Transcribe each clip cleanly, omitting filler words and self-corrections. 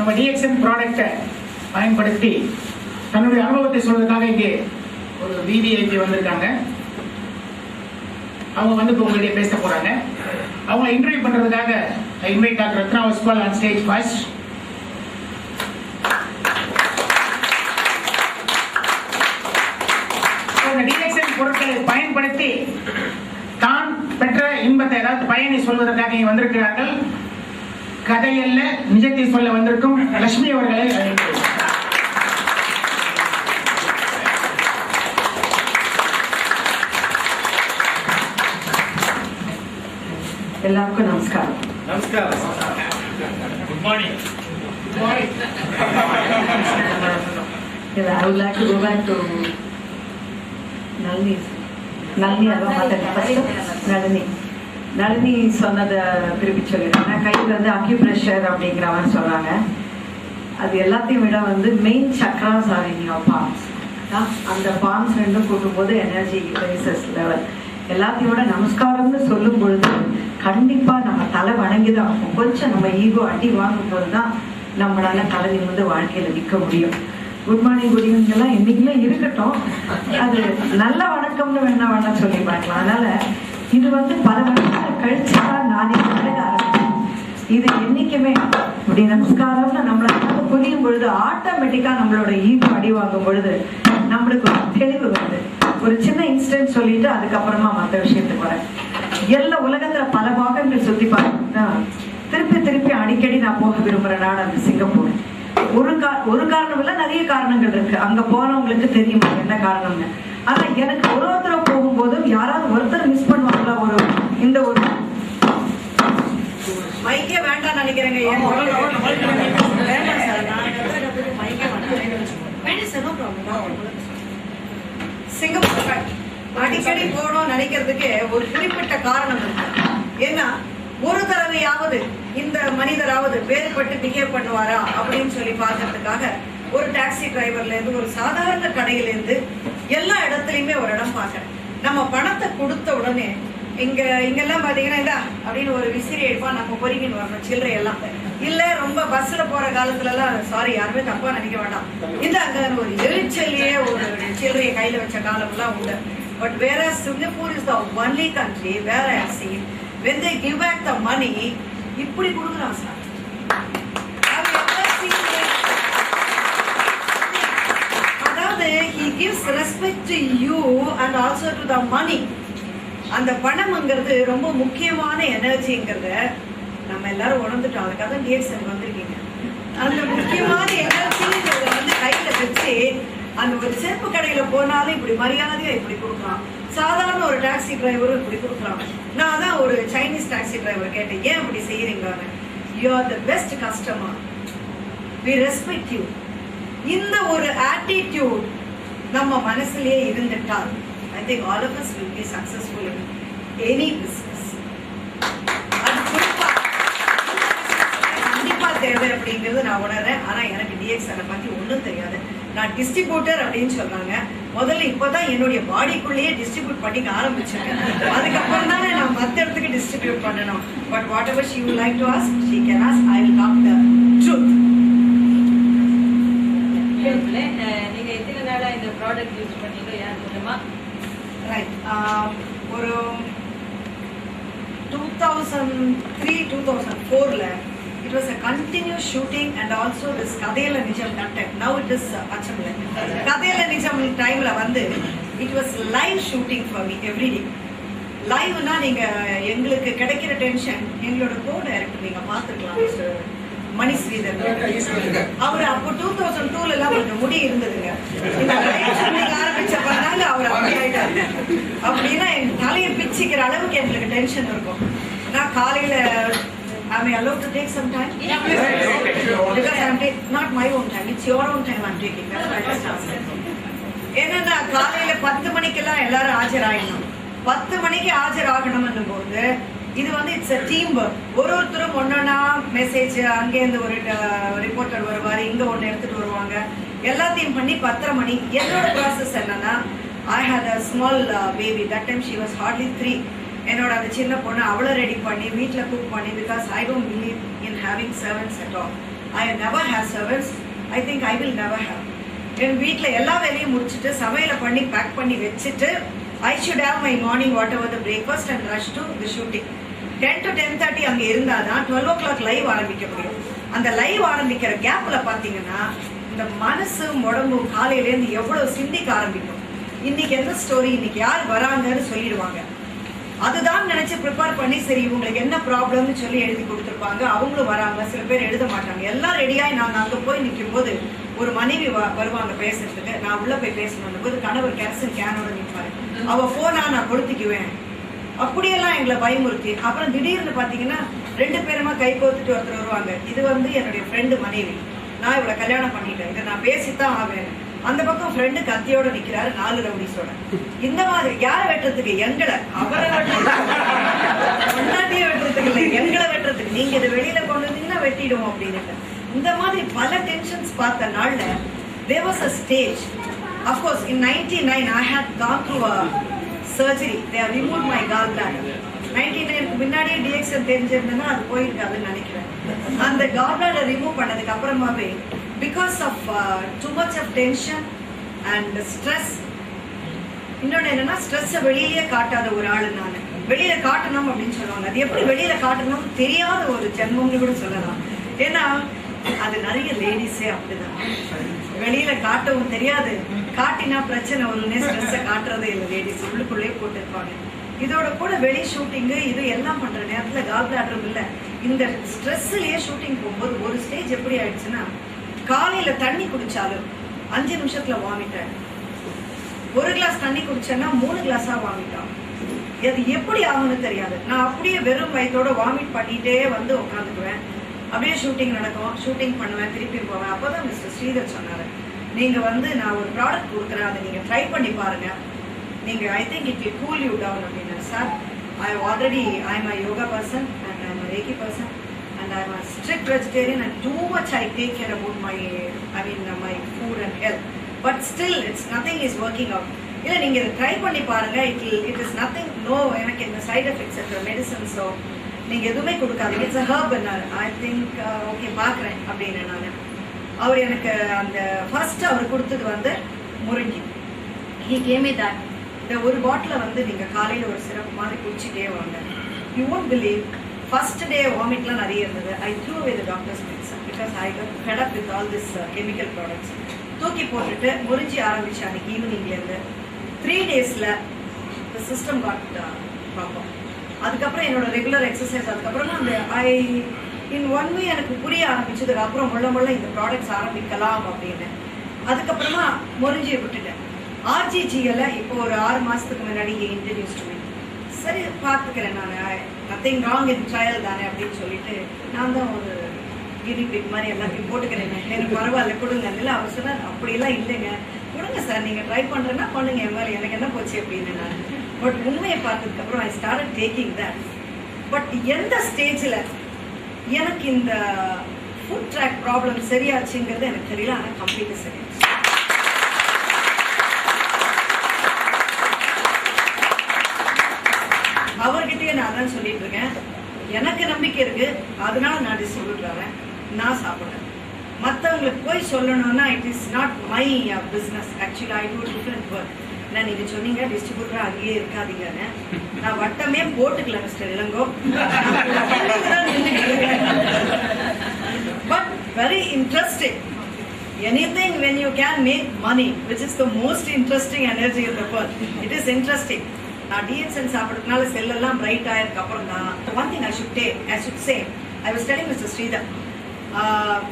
நம்ம டிஎக்ஸ்என் ப்ராடக்டை பயன்படுத்தி தன்னுடைய அனுபவத்தை சொல்வதற்காக இங்கே ஒரு விவிஐபி வந்திருக்காங்க. அவங்க வந்து இப்போ உங்கள்கிட்ட பேச போறாங்க. அவங்க இன்டர்வியூ பண்றதுக்காக invite doctor Ratna Vaspal on stage first. DXN பொருட்களை பயன்படுத்தி தான் பெற்ற இன்பத்தை ஏதாவது பயனை சொல்வதற்காக இங்கே வந்திருக்கிறார்கள். கதையல்ல நிஜத்தை சொல்ல வந்திருக்கும் லட்சுமி அவர்களை அழைக்கிறேன். எல்லாருக்கும் நமஸ்காரம். Good morning. Good morning. I would like to go back to Nalini Nalini சொன்னதை திருப்பி சொல்லிடுறேன். கையில் வந்து அக்யூப்ரெஷர் அப்படிங்கிற மாதிரி சொன்னாங்க. அது எல்லாத்தையும் விட வந்து main chakras are in your palms. அந்த பால்ம்ஸ் ரெண்டும் கூட்டும்போது எனர்ஜி ரைசஸ் லெவல். எல்லாத்தையும் விட நமஸ்காரம்னு சொல்லும் பொழுது கண்டிப்பாக நம்ம தலை வணங்கி தான் இருக்கும். கொஞ்சம் நம்ம ஈகோ அடி வாங்கும் போது தான் நம்மளால தலை நிமிர்ந்து வாழ்க்கையில் நிற்க முடியும். குட் மார்னிங் குட் ஈவினிங் எல்லாம் இன்னைக்குமே இருக்கட்டும். அது நல்ல வணக்கம்னு வேணா சொல்லி பார்க்கலாம். அதனால இது வந்து பல வருஷங்கள் கழிச்சுதான் நானே பழக ஆரம்பிச்சேன். இது என்னைக்குமே இப்படி நமஸ்காரம்னு நம்மளால புரியும் பொழுது ஆட்டோமேட்டிக்காக நம்மளோட ஈகோ அடி வாங்கும் பொழுது நம்மளுக்கு ஒரு தெளிவு வருது. ஒரு சின்ன இன்சிடென்ட் சொல்லிட்டு அதுக்கப்புறமா மற்ற விஷயத்துக்கு வரேன். எல்லா உலகத்துல பல பாகங்கள் சுத்தி பார்த்தா திருப்பி அடிக்கடி நான் போக விரும்புற நாடு அந்த சிங்கப்பூர். ஒரு காரணம் இல்ல, நிறைய காரணங்கள் இருக்கு. அங்க போனவங்களுக்கு தெரியுமா என்ன காரணம்னு. ஆனா எனக்கு ஒருத்தர் போகும்போதும் யாராவது ஒருத்தர் மிஸ் பண்ணுவாங்களா? இந்த ஒரு மைக்கே வேண்டாம் நினைக்கிறேங்க. சிங்கப்பூர் அடிக்கடி போகணும் நினைக்கிறதுக்கு ஒரு குறிப்பிட்ட காரணம் இருக்கு. ஏன்னா ஒரு தடவையாவது இந்த மனிதராவது வேறுபட்டு பிஹேவ் பண்ணுவாரா அப்படின்னு சொல்லி பார்க்கறதுக்காக ஒரு டாக்ஸி டிரைவர்ல இருந்து ஒரு சாதாரண கடையில இருந்து எல்லா இடத்துலயுமே ஒரு இடம் பார்க்கறேன். நம்ம பணத்தை கொடுத்த உடனே இங்கெல்லாம் பாத்தீங்கன்னா இதா அப்படின்னு ஒரு விசிறி எடுப்பான், நம்ம பொறுக்கின்னு வரணும் சில்லறை எல்லாம். இல்ல ரொம்ப பஸ்ல போற காலத்துல எல்லாம் சாரி யாருமே தப்பா நினைக்க வேண்டாம், இந்த அங்க ஒரு எழுச்சல்லையே ஒரு சில்லறையை கையில வச்ச காலம் எல்லாம் உண்டு. But whereas Singapore is the only country where I have seen when they give back the money இப்படி கொடுக்குறாங்க சார். அதாவது he gives respect to you and also to the money. அந்த பணம்ங்கிறது ரொம்ப முக்கியமான எனர்ஜிங்கிறத நம்ம எல்லாரும் உணர்ந்துட்டோம். அதுக்காக டிஎக்ஸ்என் வந்திருக்கீங்க. அந்த முக்கியமான எனர்ஜிங்கிறத வந்து கையில வச்சு அந்த ஒரு செருப்பு கடையில போனாலும் இப்படி மரியாதையா இப்படி கொடுக்கலாம். சாதாரண ஒரு டாக்ஸி டிரைவரும் இப்படி கொடுக்குறாங்க. நான் தான் ஒரு சைனீஸ் டாக்ஸி டிரைவர் கேட்டேன், ஏன் இப்படி செய்யறீங்கன்னு. You are the best customer, we respect you. இந்த ஒரு ஆட்டிடியூட் நம்ம மனசுலயே இருந்துட்டால் I think all of us will be successful in any business. அது கண்டிப்பா தேவை அப்படிங்கிறது நான் உணர்றேன். ஆனா எனக்கு டிஎக்ஸ்என் பத்தி ஒன்றும் தெரியாது. நான் டிஸ்ட்ரிபியூட்டர் அப்படின்னு சொல்றாங்க. முதல்ல இப்பதான் என்னுடைய பாடிக்குள்ளேயே டிஸ்ட்ரிபியூட் பண்ணிக்க ஆரம்பிச்சிருக்கேன். அதுக்கப்புறம் தானே நான் மற்ற இடத்துக்கு டிஸ்ட்ரிபியூட் பண்ணணும். But whatever she would like to ask she can ask. I will talk the truth. நீங்க எத்தனை நாளா இந்த ப்ராடக்ட் யூஸ் பண்ணீங்க? யார் மூலமா? ரைட், ஒரு 2003-2004ல it was a continuous shooting and also this கதையில நிஜம் that time. Now it is Pachamalai. கதையில நிஜம் டைம்ல வந்து it was live shooting for me every day. லைவ்னா நீங்க எங்களுக்கு கிடைக்கிற டென்ஷன் எங்களோட கோ டைரக்டர் நீங்க பார்த்துக்கலாம் மிஸ்டர் மணி ஸ்ரீதர். அவர் அப்போ 2002ல எல்லாம் கொஞ்சம் முடி இருந்ததுங்க. இந்த லைவ் ஷூட்டிங் ஆரம்பிச்ச பண்ணாங்க அவர் அப்படி ஆயிட்டாரு. அப்படின்னா என் தலையை பிச்சுக்கிற அளவுக்கு எங்களுக்கு டென்ஷன் இருக்கும். நான் காலையில am I allowed to take some time? Yeah. Because I'm not my own time, it's your own time I'm taking. That's why I just asked. ஏன்னா காலையில 10 மணிக்கெல்லாம் எல்லாரும் ஆஜராகணும். 10 மணிக்கு ஆஜராகணும் போது இது வந்து இட்ஸ் a team work. ஒருத்தரும் ஒன்னொன்னா மெசேஜ், அங்கேருந்து ஒரு ரிப்போர்ட்டர் வருவார், இங்க ஒன்று எடுத்துட்டு வருவாங்க, எல்லாத்தையும் பண்ணி 10:30 மணி. என்னோட ப்ராசஸ் என்னன்னா, I had a small baby. That time she was hardly 3. என்னோட அந்த சின்ன பொண்ணு அவளை ரெடி பண்ணி வீட்டில் குக் பண்ணி, because I don't believe in having servants at all. I never have servants. I think I will never have. என் வீட்டில் எல்லா வேலையும் முடிச்சுட்டு சமையலை பண்ணி பேக் பண்ணி வச்சுட்டு I should have my morning whatever the breakfast and rush to the shooting. 10 to 10:30 அங்கே இருந்தால் தான் 12 o'clock லைவ் ஆரம்பிக்க முடியும். அந்த லைவ் ஆரம்பிக்கிற கேப்பில் பார்த்தீங்கன்னா இந்த மனசு உடம்பு காலையிலேருந்து எவ்வளோ சிந்திக்க ஆரம்பிக்கும். இன்னைக்கு எந்த ஸ்டோரி, இன்னைக்கு யார் வராங்கன்னு சொல்லிடுவாங்க. அதுதான் நினைச்சு ப்ரிப்பேர் பண்ணி சரி இவங்களுக்கு என்ன ப்ராப்ளம்னு சொல்லி எழுதி கொடுத்துருப்பாங்க. அவங்களும் வராங்க, சில பேர் எழுத மாட்டாங்க. எல்லாம் ரெடியாகி நாங்கள் அங்கே போய் நிற்கும் போது ஒரு மனைவி வருவாங்க பேசுறதுக்கு. நான் உள்ள போய் பேசணும் போது கணவர் கேரசன் கேனோட நிற்பாரு. அவள் போனா நான் கொடுத்துக்குவேன் அப்படியெல்லாம் எங்களை பயமுறுத்தி அப்புறம் திடீர்னு பார்த்தீங்கன்னா 2 பேருமா கை கோத்துட்டு ஒருத்தர் வருவாங்க. இது வந்து என்னுடைய ஃப்ரெண்டு மனைவி, நான் இவளை கல்யாணம் பண்ணிட்டேன், இதை நான் பேசித்தான் ஆவேன். அந்த பக்கம் ஃப்ரெண்டு கத்தியோட நிக்கிறாரு 4 ரவுடிஸோட. இந்த மாதிரி யாரை வெட்டுறதுக்கு? எங்களை. அவரை வெட்டுறதுக்கு வெட்டுறதுக்கு இல்லை, எங்களை வெட்டுறதுக்கு. நீங்க இதை வெளியில கொண்டு வந்தீங்கன்னா வெட்டிடுவோம் அப்படின்னு. இந்த மாதிரி பல டென்ஷன்ஸ் பார்த்த நாள்ல there was a stage. Of course in 99 I had gone through a surgery. They have removed my gallbladder. 99 முன்னாடியே டிஎக்ஸ்எல் தெரிஞ்சிருந்தேன்னா அது போயிருக்காதுன்னு நினைக்கிறேன். அந்த gallbladder ரிமூவ் பண்ணதுக்கு அப்புறமாவே because of too much of tension and stress. இன்னொன்று என்னன்னா ஸ்ட்ரெஸ்ஸை வெளியிலேயே காட்டாத ஒரு ஆள் நான். வெளியில காட்டணும் அப்படின்னு சொல்லுவாங்க. அது எப்படி வெளியில காட்டணும் தெரியாத ஒரு ஜென்மம்னு கூட சொல்லலாம். ஏன்னா அது நிறைய லேடிஸே அப்படிதான். வெளியில காட்டவும் தெரியாது, காட்டினா பிரச்சனை வரும்னே ஸ்ட்ரெஸ்ஸை காட்டுறதே இல்லை. லேடிஸ் உள்ளுக்குள்ளேயே போட்டுருப்பாங்க. இதோட கூட வெளி ஷூட்டிங்கு இது எல்லாம் பண்ற நேரத்துல கால் பிளாடரும் இல்லை. இந்த ஸ்ட்ரெஸ்லயே ஷூட்டிங் போகும்போது ஒரு ஸ்டேஜ் எப்படி ஆயிடுச்சுன்னா காலையில தண்ணி குடிச்சாலும் 5 நிமிஷத்துல வாமிட் ஆயிடும். 1 கிளாஸ் தண்ணி குடிச்சேன்னா 3 கிளாஸா வாமிட் ஆகும். அது எப்படி ஆகும்னு தெரியாது. நான் அப்படியே வெறும் வயிற்றோட வாமிட் பண்ணிட்டே வந்து உட்காந்துக்குவேன். அப்படியே ஷூட்டிங் நடக்கும், ஷூட்டிங் பண்ணுவேன், திருப்பி போவேன். அப்போதான் மிஸ்டர் ஸ்ரீதர் சொன்னாரு, நீங்க வந்து நான் ஒரு ப்ராடக்ட் கொடுக்குறேன், அதை நீங்க ட்ரை பண்ணி பாருங்க, நீங்க I think it will cool you down அப்படின்னு. Sir I am a yoga person and I am a Reiki person and I am a strict vegetarian and too much I take care about my my food and health, but still it's nothing is working out. இல்லை நீங்கள் இதை try பண்ணி பாருங்க, it is nothing, no எனக்கு இந்த side effects இருக்கிற மெடிசன்ஸோ நீங்கள் எதுவுமே கொடுக்காதீங்க, இட்ஸ் அ ஹர்ப் என்னாரு. ஐ திங்க் ஓகே பார்க்குறேன் அப்படின்னு நான். அவர் எனக்கு அந்த ஃபர்ஸ்ட் அவர் கொடுத்தது வந்து முருங்கி. He came it that. இந்த ஒரு பாட்டிலை வந்து நீங்கள் காலையில் ஒரு சிரப் மாதிரி குடிச்சிட்டே வாங்க. You won't believe, first day வாமிட்லாம் நிறைய இருந்தது. I threw away the doctor's medicine because I got fed up with all this chemical products. தூக்கி போட்டுட்டு முறிஞ்சி ஆரம்பிச்சு அன்னைக்கு ஈவினிங்லேருந்து 3 daysல the system got proper. அதுக்கப்புறம் என்னோட ரெகுலர் எக்ஸசைஸ், அதுக்கப்புறமா அந்த இன் 1 way எனக்கு புரிய ஆரம்பிச்சதுக்கு அப்புறம் முள்ள இந்த ப்ராடக்ட்ஸ் ஆரம்பிக்கலாம் அப்படின்னு. அதுக்கப்புறமா முறிஞ்சியை விட்டுட்டேன். RGGL இப்போ ஒரு 6 மாசத்துக்கு முன்னாடி இன்ட்ரடியூஸ் பண்ணி சரி பார்த்துக்கிறேன் நான், நத்திங் ராங் இன் ட்ரையல் தானே அப்படின்னு சொல்லிட்டு நான் தான் ஒரு கினி பிக் மாதிரி எல்லாத்தையும் போட்டுக்கிறேன். எனக்கு பரவாயில்ல கொடுங்க. இல்லை அவர் சொன்னார் அப்படியெல்லாம் இல்லைங்க, கொடுங்க சார், நீங்கள் ட்ரை பண்ணுறேன்னா பண்ணுங்க, என் மேலே எனக்கு என்ன போச்சு அப்படின்னு நான். பட் உண்மையை பார்த்ததுக்கப்புறம் I start taking that. But எந்த ஸ்டேஜில் எனக்கு இந்த ஃபுட் ட்ராக் ப்ராப்ளம் சரியாச்சுங்கிறது எனக்கு தெரியல. ஆனால் கம்ப்ளீட்டாக சரியாச்சு. அவர்கிட்டயே நான் தான் சொல்லிட்டு இருக்கேன், எனக்கு நம்பிக்கை இருக்கு, அதனால நான் டிஸ்ட்ரிபியூட் வரேன், நான் சாப்பிட்றேன். மற்றவங்களுக்கு போய் சொல்லணும்னா it is not my business. Actually I do different work. இல்லை நீங்கள் சொன்னீங்க டிஸ்ட்ரிபியூட்டர் அங்கேயே இருக்காதீங்கன்னு, நான் வட்டமே போட்டுக்கல mister Ilango. But very interesting. Anything when you can make money, which is the most interesting energy in the world. It is interesting. நான் DXN சாப்பிட்றதுனால செல்லெல்லாம் பிரைட் ஆயிருக்கு. அப்புறம் தான் one thing I should say, I was telling Mr. Sridhar,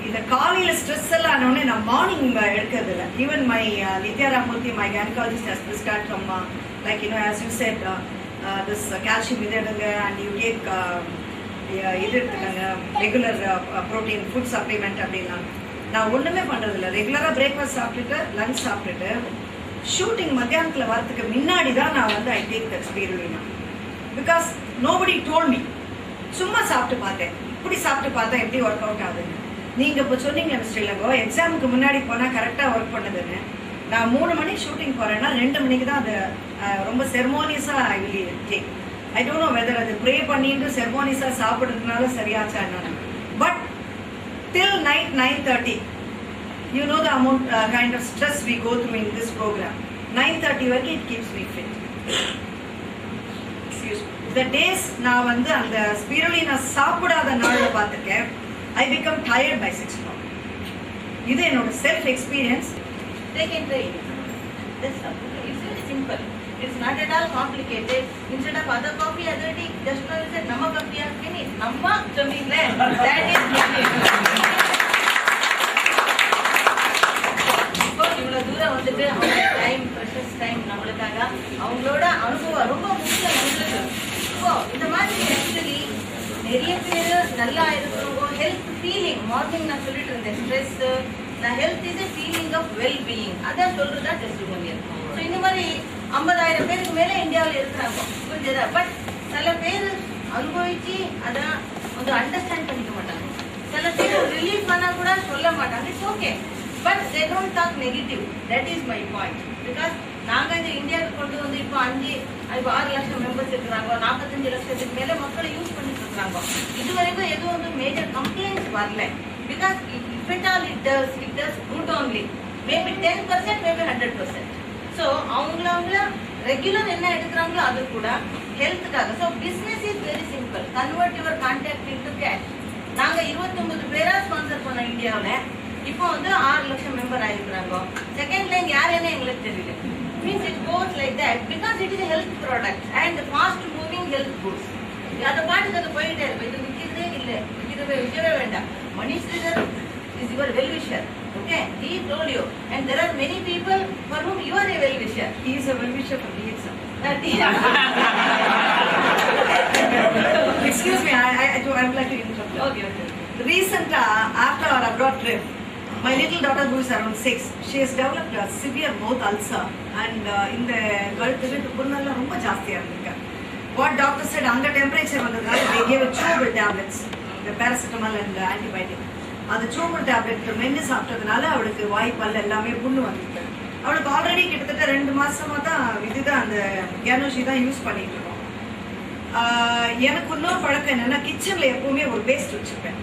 இந்த காலையில் stress எல்லாம் ஆனோடனே நான் மார்னிங் எடுக்கிறது இல்லை. Even my Nithya Ramurthy, my gynaecologist has prescribed from like as you said this calcium இது எடுங்க and you take இது எடுத்துக்கங்க ரெகுலர் ப்ரோட்டீன் ஃபுட் சப்ளிமெண்ட் அப்படின்லாம். நான் ஒன்றுமே பண்ணுறதில்ல. ரெகுலராக பிரேக்ஃபாஸ்ட் சாப்பிட்டுட்டு லஞ்ச் சாப்பிட்டுட்டு ஷூட்டிங் மத்தியானத்தில் வரதுக்கு முன்னாடி தான் நான் வந்து I take that spirulina. Because nobody told me. சும்மா சாப்பிட்டு பார்த்தேன், இப்படி சாப்பிட்டு பார்த்தா எப்படி ஒர்க் அவுட் ஆகுதுன்னு. நீங்கள் இப்போ சொன்னீங்க மிஸ்டர் இளங்கோ, எக்ஸாமுக்கு முன்னாடி போனால் கரெக்டாக ஒர்க் பண்ணுதுன்னு. நான் 3 மணிக்கு ஷூட்டிங் போகிறேன்னா 2 மணிக்கு தான் அது ரொம்ப செர்மோனியஸாக I will take. I don't know whether அது ப்ரே பண்ணிட்டு செர்மோனியஸாக சாப்பிட்றதுனால சரியாச்சா என்னன்னு. But till night 9:30. You know the amount kind of stress we go through in this program. 9:30 வரைக்கும் it keeps me fit. Excuse me. The days நான் வந்து அந்த ஸ்பிருலினா சாப்பிடாத நாள்ல பார்த்துருக்கேன். I become tired by 6 o'clock. இது என்னோட self experience. They can try it. That's all. It's very simple. It's not at all complicated. Instead of other coffee, other tea, just now you said Namma coffee has finished. Namma சொன்னீங்களே, that is finished. இப்போ இவ்வளவு தூரம் வந்துட்டு அவங்க time, precious time நம்மளுக்காக அவங்களோட அனுபவம் ரொம்ப முக்கியம் நம்மளுக்கு. இப்போ இந்த மாதிரி ஆக்சுவலி நிறைய பேர் நல்லா இருக்கிறவங்க ஹெல்த் ஃபீலிங், மார்னிங் நான் சொல்லிட்டு இருந்தேன், ஸ்ட்ரெஸ், நான் health is a feeling of well being, அதான் சொல்றதா டெஸ்டிமோனியல். ஸோ இந்த மாதிரி 50,000 பேருக்கு மேலே இந்தியாவில் இருக்கிறாங்க, புரிஞ்சதா? பட் சில பேர் அனுபவிச்சு அதை வந்து அண்டர்ஸ்டாண்ட் பண்ணிக்க மாட்டாங்க. சில பேர் ரிலீஃப் பண்ணால் கூட சொல்ல மாட்டாங்க. It's okay, but they don't talk negative. That is my point. Because நாங்கள் இந்த இந்தியாவுக்கு கொண்டு வந்து இப்போ 6 லட்சம் மெம்பர்ஸ் இருக்கிறாங்க, 45 லட்சத்துக்கு மேலே மக்களை யூஸ் பண்ணிட்டு இருக்கிறாங்க. இது வரைக்கும் எதுவும் வந்து மேஜர் கம்ப்ளைண்ட்ஸ் வரல. Because if it all it does good only, maybe 10%, maybe 100%. So அவங்கள ரெகுலர் என்ன எடுக்கிறாங்களோ அது கூட ஹெல்த்துக்காக. So business is very simple. Convert your contact into cash. நாங்கள் 29 பேரா ஸ்பான்சர் பண்ணோம் இந்தியாவில். இப்போ வந்து 6 லட்சம் மெம்பர் ஆகிருக்கிறாங்க. செகண்ட் லைன் யார் என்ன எங்களுக்கு தெரியல. Means it goes like that because it is health product and fast moving health goods. அதை பாட்டுக்கு அது போயிட்டே இருக்கும். இது விற்கிறதே இல்லை, விற்கவே வேண்டாம். Manish Sridhar is your well-wisher. Okay, he told you, and there are many people for whom you are a well-wisher. He is a well-wisher for DXM. Excuse me, I would like to interrupt. Okay. Recently, after our abroad trip, my little daughter who is around 6, she has developed a severe mouth ulcer, and in the கழுத்துல புண்ணெல்லாம் ரொம்ப ஜாஸ்தியா இருக்கு. What doctor said, under temperature வந்ததால they gave a chewable tablets, the paracetamol and the antibiotic. அந்த சூமல் tablet மென்று சாப்பிட்டதுனால அவளுக்கு வாய் பல் எல்லாமே புண்ணு வந்துருக்கு. அவளுக்கு ஆல்ரெடி கிட்டத்தட்ட 2 மாசமா தான் இதுதான் அந்த கேனோஷி தான் யூஸ் பண்ணிட்டு இருக்கோம். எனக்கு இன்னொரு பழக்கம் என்னன்னா, கிச்சன்ல எப்பவுமே ஒரு பேஸ்ட் வச்சுப்பேன்.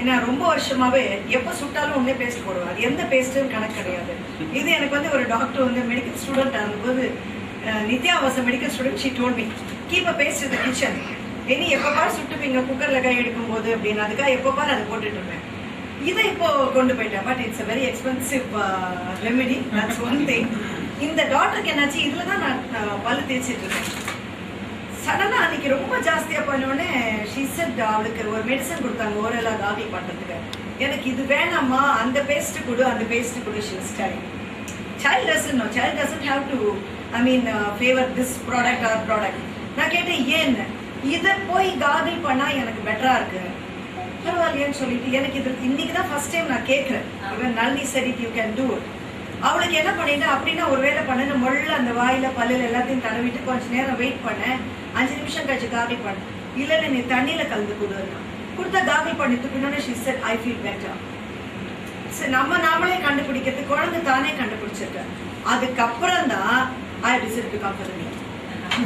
ஏன்னா ரொம்ப வருஷமாவே எப்போ சுட்டாலும் ஒன்னே பேஸ்ட் போடுவேன். அது எந்த பேஸ்ட்டும் கணக்கு கிடையாது. இது எனக்கு வந்து ஒரு டாக்டர் வந்து மெடிக்கல் ஸ்டூடெண்ட் ஆகும்போது, Nithya was a medical student, she told me keep a paste in the kitchen. இனி எப்போ பாரு சுட்டுப்பீங்க குக்கர்ல கை எடுக்கும் போது அப்படின்னு, அதுக்காக எப்போ பாரு அதை போட்டுட்டு இருந்தேன். இதை இப்போ கொண்டு போயிட்டேன். But it's a very expensive remedy. That's one thing. இந்த டாக்டருக்கு என்னாச்சு, இதுல தான் நான் பல்லு தேய்ச்சிட்டு இருக்கேன். சடனா அன்னைக்கு ரொம்ப ஜாஸ்தியா பண்ணோடனே she said அவளுக்கு ஒரு மெடிசன் கொடுத்தாங்க ஓரலா கார்கிள் பண்றதுக்கு. எனக்கு இது வேணாமா, அந்த பேஸ்ட் கொடு, அந்த பேஸ்ட் கொடு. she was telling me child doesn't have to favor this product or product. நான் கேட்டேன் ஏன் இதை போய் கார்கிள் பண்ணா எனக்கு பெட்டரா இருக்கு பரவாயில்லையேன்னு சொல்லிட்டு, எனக்கு இது இன்னைக்கு தான் ஃபர்ஸ்ட் டைம் நான் கேட்குறேன். இவன் Nalini said it, you can do it. அவளுக்கு என்ன பண்ணிட்டேன் அப்படின்னா, ஒரு வேலை பண்ணேன், முள்ள அந்த வாயில பல்லில் எல்லாத்தையும் தடவிட்டு கொஞ்ச நேரம் வெயிட் பண்ணேன். 5 நிமிஷம் கழிச்சு கார்கிள் பண்ணேன். இல்லைன்னு நீ தண்ணியில கலந்து கொடுத்தா கார்கிள் பண்ணி தூக்கினோடனே she said I feel better. சரி, நாமளே கண்டுபிடிக்கிறது, குழந்தை தானே கண்டுபிடிச்சிருக்கேன். அதுக்கப்புறம் தான் I decided to come for the meeting.